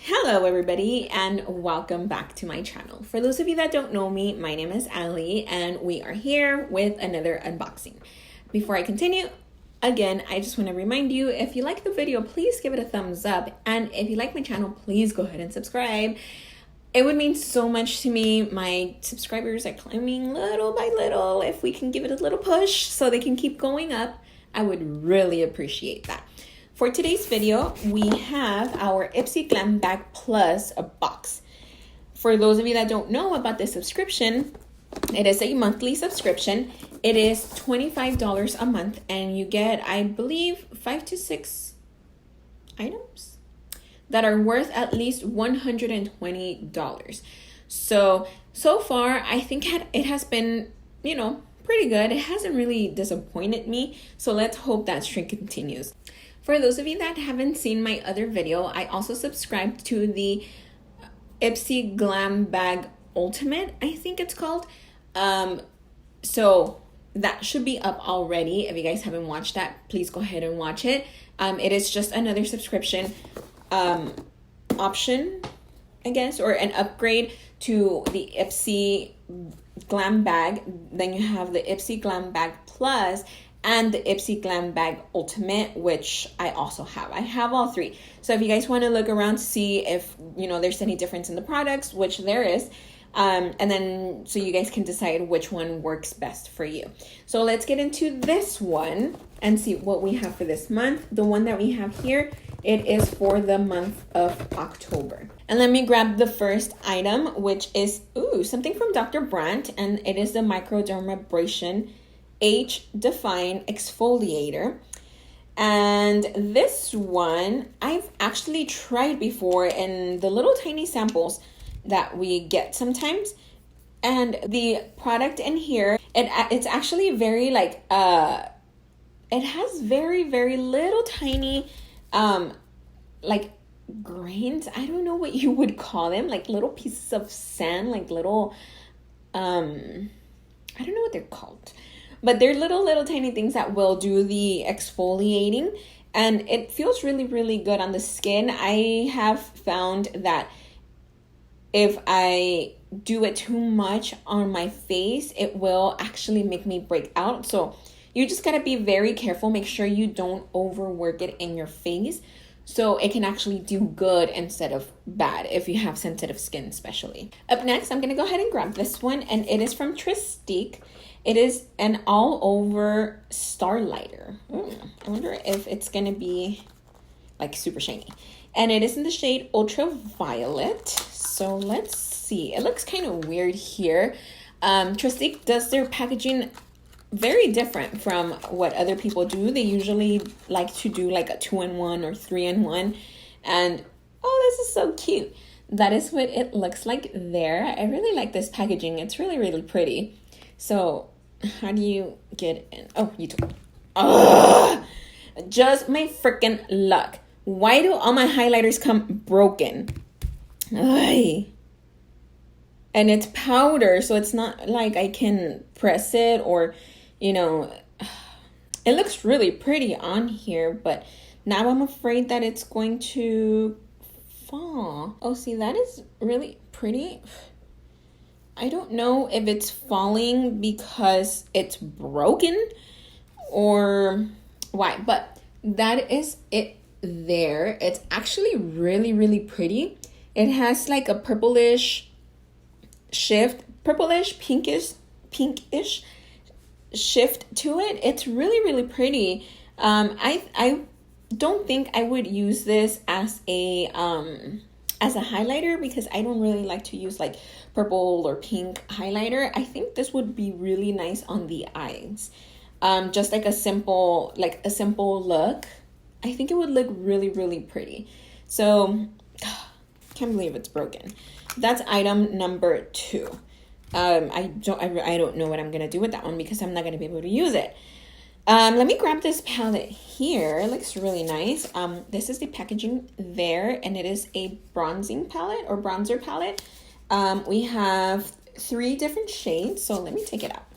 Hello everybody and welcome back to my channel. For those of you that don't know me, my name is Ali and we are here with another unboxing. Before I continue, again, I just want to remind you, if you like the video, please give it a thumbs up, and if you like my channel, please go ahead and subscribe. It would mean so much to me. My subscribers are climbing little by little. If we can give it a little push so they can keep going up, I would really appreciate that. For today's video, we have our Ipsy Glam Bag Plus box. For those of you that don't know about this subscription, it is a monthly subscription. It is $25 a month and you get, I believe, 5 to 6 items that are worth at least $120. So far, I think it has been, pretty good. It hasn't really disappointed me. So let's hope that streak continues. For those of you that haven't seen my other video, I also subscribed to the Ipsy Glam Bag Ultimate, I think it's called. So that should be up already. If you guys haven't watched that, please go ahead and watch it. It is just another subscription option, I guess, or an upgrade to the Ipsy Glam Bag. Then you have the Ipsy Glam Bag Plus and the Ipsy Glam Bag Ultimate, which I also have. I have all three. So if you guys want to look around to see if, there's any difference in the products, which there is, and then so you guys can decide which one works best for you. So let's get into this one and see what we have for this month. The one that we have here, it is for the month of October. And let me grab the first item, which is, something from Dr. Brandt, and it is the Microdermabrasion Age Define Exfoliator. And this one I've actually tried before in the little tiny samples that we get sometimes. And the product in here, it's actually very it has very, very little tiny grains. I don't know what you would call them, like little pieces of sand, like little I don't know what they're called. But they're little tiny things that will do the exfoliating, and it feels really, really good on the skin. I have found that if I do it too much on my face, it will actually make me break out. So you just gotta be very careful. Make sure you don't overwork it in your face, so it can actually do good instead of bad if you have sensitive skin especially. Up next, I'm going to go ahead and grab this one, and it is from Tristique. It is an all-over starlighter. I wonder if it's going to be like super shiny. And it is in the shade Ultraviolet. So let's see. It looks kind of weird here. Tristique does their packaging very different from what other people do. They usually like to do like a 2-in-1 or 3-in-1. And this is so cute. That is what it looks like there. I really like this packaging. It's really, really pretty. So how do you get in? Oh, you took. Just my freaking luck. Why do all my highlighters come broken? Ay. And it's powder, so it's not like I can press it or, it looks really pretty on here, but now I'm afraid that it's going to fall. Oh, see, that is really pretty. I don't know if it's falling because it's broken or why, but that is it there. It's actually really, really pretty. It has like a purplish pinkish shift to it. It's really, really pretty. I don't think I would use this as a highlighter because I don't really like to use like purple or pink highlighter. I think this would be really nice on the eyes. Just like a simple look. I think it would look really, really pretty. So can't believe it's broken. That's item number 2. I don't know what I'm gonna do with that one because I'm not gonna be able to use it. Let me grab this palette here. It looks really nice. This is the packaging there, and it is a bronzing palette or bronzer palette. We have 3 different shades, so let me take it out.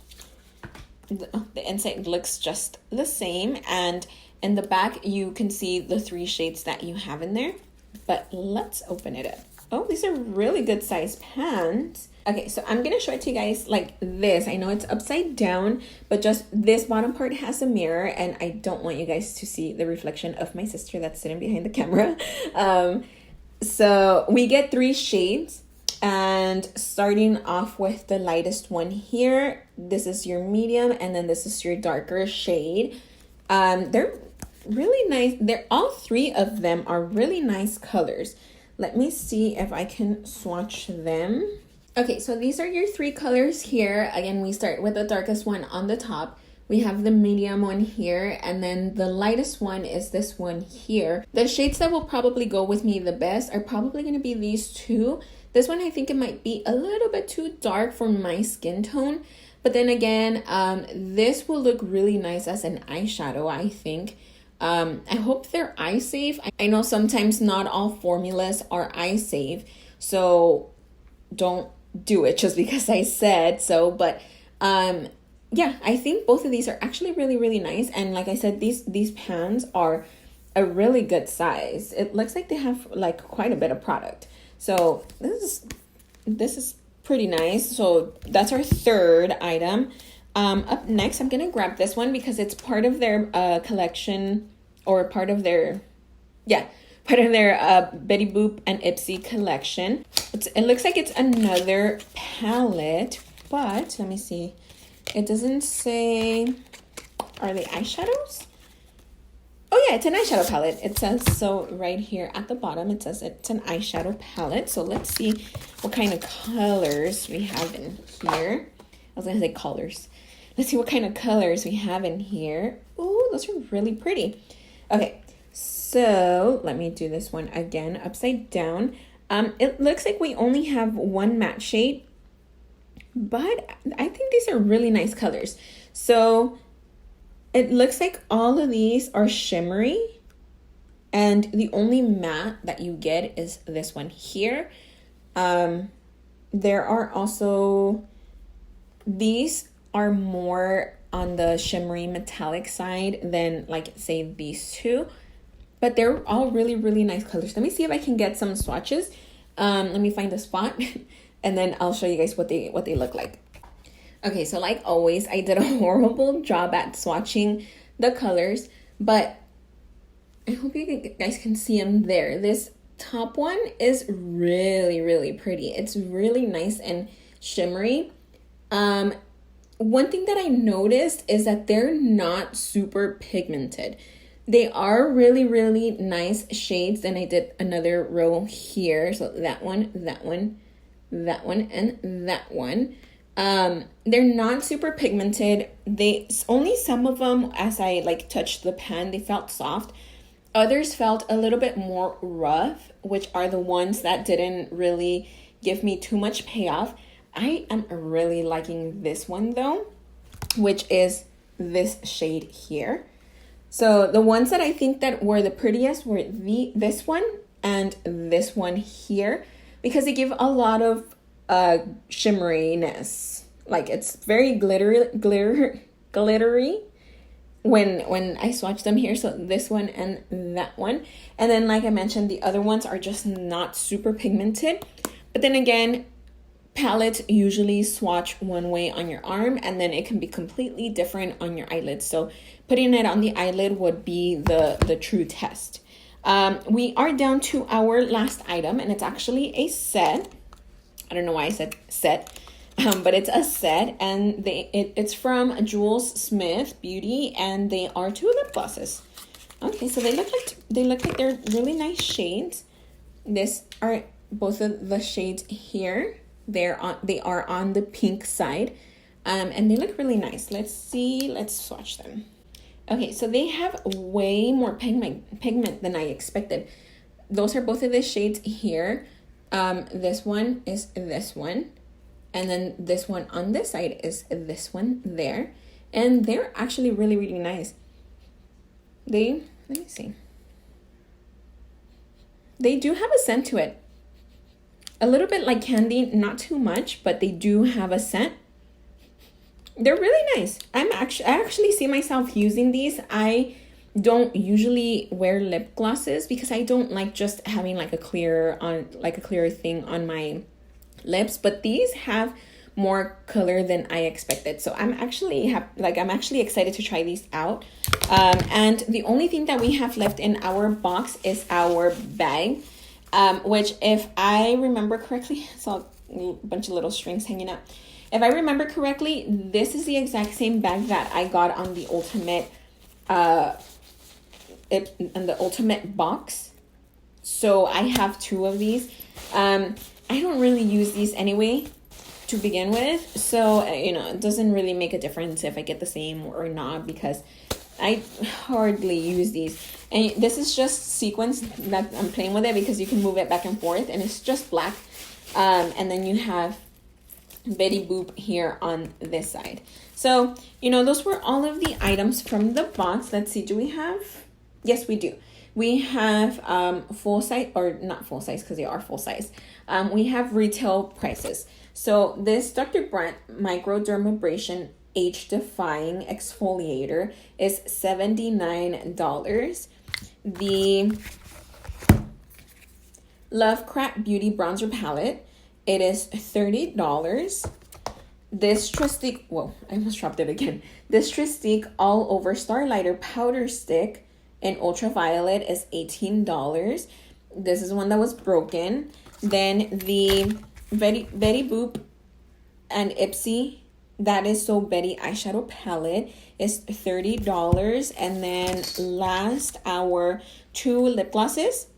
The inside looks just the same, and in the back you can see the 3 shades that you have in there. but let's open it up. Oh, these are really good size pants. Okay, so I'm gonna show it to you guys like this. I know it's upside down, but just this bottom part has a mirror, and I don't want you guys to see the reflection of my sister that's sitting behind the camera. So we get 3 shades, and starting off with the lightest one here, this is your medium, and then this is your darker shade. They're really nice. They're all 3 of them are really nice colors. Let me see if I can swatch them. Okay, so these are your 3 colors here. Again, we start with the darkest one on the top. We have the medium one here, and then the lightest one is this one here. The shades that will probably go with me the best are probably going to be these 2. This one, I think it might be a little bit too dark for my skin tone. But then again, this will look really nice as an eyeshadow, I think. I hope they're eye safe. I know sometimes not all formulas are eye safe, so don't do it just because I said so. But yeah, I think both of these are actually really, really nice. And like I said, these pans are a really good size. It looks like they have like quite a bit of product. So this is pretty nice. So that's our 3rd item. Up next, I'm gonna grab this one because it's part of their collection, or part of their Betty Boop and Ipsy collection. It looks like it's another palette, but let me see. It doesn't say, are they eyeshadows? Oh yeah, it's an eyeshadow palette. It says so right here at the bottom. It says it's an eyeshadow palette. So let's see what kind of colors we have in here. I was gonna say colors. Let's see what kind of colors we have in here. Oh, those are really pretty. Okay, so let me do this one again, upside down. It looks like we only have 1 matte shade, but I think these are really nice colors. So it looks like all of these are shimmery, and the only matte that you get is this one here. There are also, these are more on the shimmery metallic side than like say these 2, but they're all really, really nice colors. Let me see if I can get some swatches. Let me find a spot and then I'll show you guys what they look like. Okay, so like always, I did a horrible job at swatching the colors, but I hope you guys can see them there. This top one is really, really pretty. It's really nice and shimmery. One thing that I noticed is that they're not super pigmented. They are really, really nice shades. And I did another row here. So that one, that one, that one, and that one. They're not super pigmented. Only some of them, as I like touched the pan, they felt soft. Others felt a little bit more rough, which are the ones that didn't really give me too much payoff. I am really liking this one though, which is this shade here. So the ones that I think that were the prettiest were this one and this one here, because they give a lot of shimmeriness. Like it's very glittery when I swatch them here. So this one and that one. And then like I mentioned, the other ones are just not super pigmented. But then again, palettes usually swatch one way on your arm, and then it can be completely different on your eyelid. So putting it on the eyelid would be the true test. We are down to our last item, and it's actually a set. I don't know why I said set, but it's a set, and it's from Jules Smith Beauty, and they are 2 lip glosses. Okay, so they look like they're really nice shades. This are both of the shades here. They are on the pink side, and they look really nice. Let's swatch them. Okay, so they have way more pigment than I expected. Those are both of the shades here. This one is this one, and then this one on this side is this one there, and they're actually really, really nice. Let me see. They do have a scent to it. A little bit like candy, not too much, but they do have a scent. They're really nice. I actually see myself using these. I don't usually wear lip glosses because I don't like just having like a clear thing on my lips, but these have more color than I expected. So I'm actually I'm actually excited to try these out. And the only thing that we have left in our box is our bag, which if I remember correctly, it's all a bunch of little strings hanging up. If I remember correctly, this is the exact same bag that I got on the Ultimate in the Ultimate box. So I have two of these. I don't really use these anyway to begin with, so it doesn't really make a difference if I get the same or not, because I hardly use these. And this is just sequins that I'm playing with it because you can move it back and forth, and it's just black. And then you have Betty Boop here on this side. So those were all of the items from the box. Let's see, do we have? Yes, we do. We have full size, or not full size because they are full size. We have retail prices. So this Dr. Brandt Microdermabrasion Age-Defying Exfoliator is $79. The Love Craft Beauty Bronzer Palette, it is $30. This Tristique, whoa, I almost dropped it again. This Tristique All Over Starlighter Powder Stick in Ultraviolet is $18. This is one that was broken. Then the Betty Boop and Ipsy That Is So Betty eyeshadow palette is $30. And then last, our two lip glosses,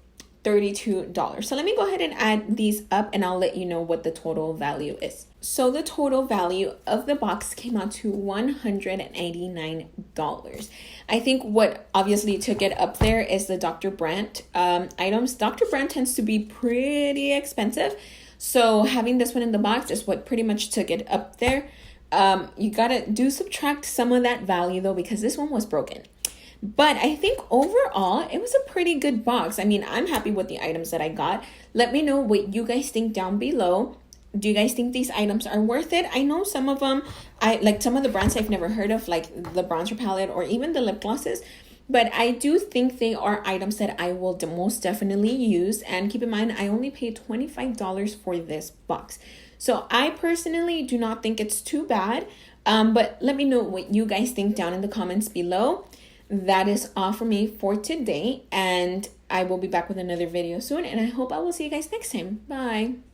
$32. So let me go ahead and add these up and I'll let you know what the total value is. So the total value of the box came out to $189. I think what obviously took it up there is the Dr. Brandt items. Dr. Brandt tends to be pretty expensive. So having this one in the box is what pretty much took it up there. You gotta subtract some of that value though, because this one was broken. But I think overall, it was a pretty good box. I mean, I'm happy with the items that I got. Let me know what you guys think down below. Do you guys think these items are worth it? I know some of them, some of the brands I've never heard of, like the bronzer palette or even the lip glosses. But I do think they are items that I will most definitely use. And keep in mind, I only paid $25 for this box. So I personally do not think it's too bad. But let me know what you guys think down in the comments below. That is all for me for today. And I will be back with another video soon. And I hope I will see you guys next time. Bye.